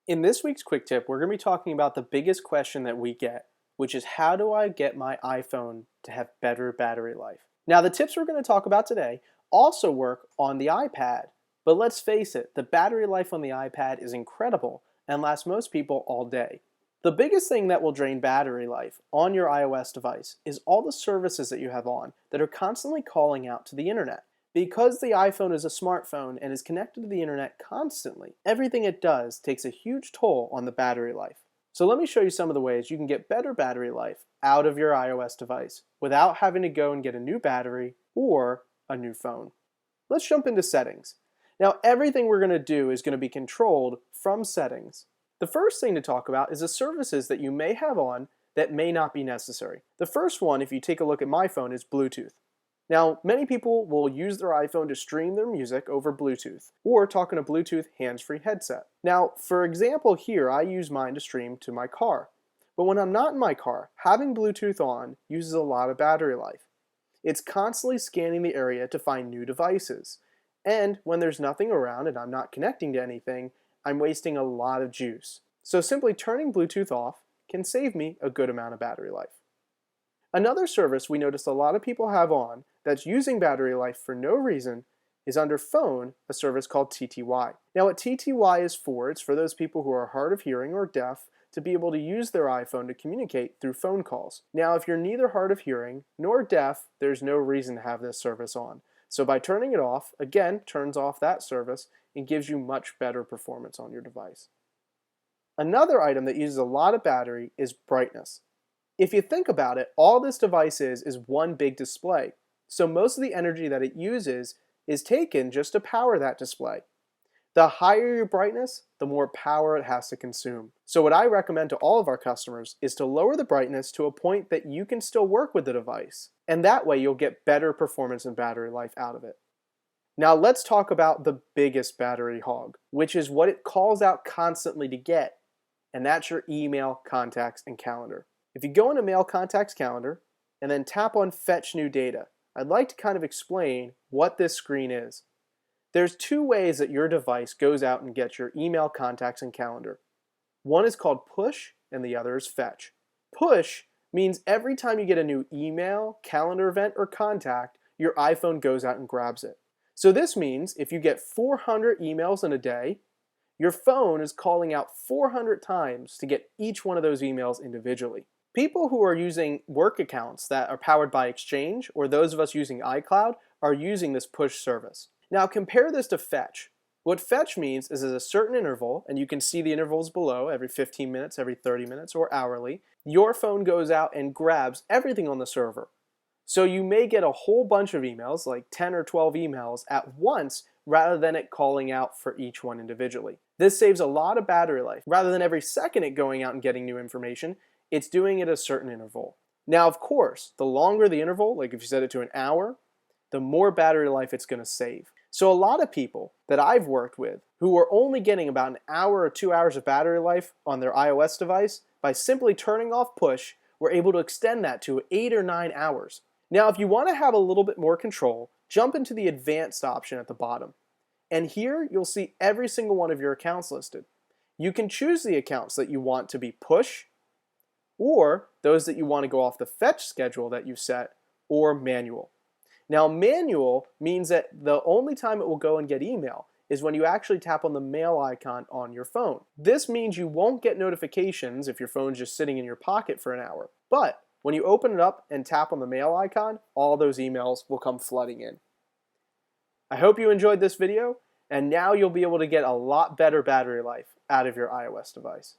In this week's quick tip, we're going to be talking about the biggest question that we get, which is how do I get my iPhone to have better battery life? Now, the tips we're going to talk about today also work on the iPad, but let's face it, the battery life on the iPad is incredible and lasts most people all day. The biggest thing that will drain battery life on your iOS device is all the services that you have on that are constantly calling out to the internet. Because the iPhone is a smartphone and is connected to the internet constantly, everything it does takes a huge toll on the battery life. So let me show you some of the ways you can get better battery life out of your iOS device without having to go and get a new battery or a new phone. Let's jump into settings. Now, everything we're going to do is going to be controlled from settings. The first thing to talk about is the services that you may have on that may not be necessary. The first one, if you take a look at my phone, is Bluetooth. Now, many people will use their iPhone to stream their music over Bluetooth or talk on a Bluetooth hands-free headset. Now, for example here, I use mine to stream to my car. But when I'm not in my car, having Bluetooth on uses a lot of battery life. It's constantly scanning the area to find new devices. And when there's nothing around and I'm not connecting to anything, I'm wasting a lot of juice. So simply turning Bluetooth off can save me a good amount of battery life. Another service we notice a lot of people have on that's using battery life for no reason is under phone, a service called TTY. Now what TTY is for, it's for those people who are hard of hearing or deaf to be able to use their iPhone to communicate through phone calls. Now if you're neither hard of hearing nor deaf, there's no reason to have this service on. So by turning it off, again, turns off that service and gives you much better performance on your device. Another item that uses a lot of battery is brightness. If you think about it, all this device is one big display. So most of the energy that it uses is taken just to power that display. The higher your brightness, the more power it has to consume. So what I recommend to all of our customers is to lower the brightness to a point that you can still work with the device. And that way you'll get better performance and battery life out of it. Now let's talk about the biggest battery hog, which is what it calls out constantly to get. And that's your email, contacts, and calendar. If you go into Mail Contacts Calendar and then tap on Fetch New Data, I'd like to kind of explain what this screen is. There's two ways that your device goes out and gets your email, contacts, and calendar. One is called Push and the other is Fetch. Push means every time you get a new email, calendar event, or contact, your iPhone goes out and grabs it. So this means if you get 400 emails in a day, your phone is calling out 400 times to get each one of those emails individually. People who are using work accounts that are powered by Exchange, or those of us using iCloud, are using this push service. Now compare this to Fetch. What Fetch means is at a certain interval, and you can see the intervals below, every 15 minutes, every 30 minutes, or hourly, your phone goes out and grabs everything on the server. So you may get a whole bunch of emails, like 10 or 12 emails at once, rather than it calling out for each one individually. This saves a lot of battery life. Rather than every second it going out and getting new information, it's doing it at a certain interval. Now, of course, the longer the interval, like if you set it to an hour, the more battery life it's going to save. So a lot of people that I've worked with who are only getting about an hour or 2 hours of battery life on their iOS device, by simply turning off push, were able to extend that to 8 or 9 hours. Now, if you want to have a little bit more control, jump into the advanced option at the bottom. And here you'll see every single one of your accounts listed. You can choose the accounts that you want to be push, or those that you want to go off the fetch schedule that you set, or manual. Now manual means that the only time it will go and get email is when you actually tap on the mail icon on your phone. This means you won't get notifications if your phone's just sitting in your pocket for an hour. But when you open it up and tap on the mail icon, all those emails will come flooding in. I hope you enjoyed this video, and now you'll be able to get a lot better battery life out of your iOS device.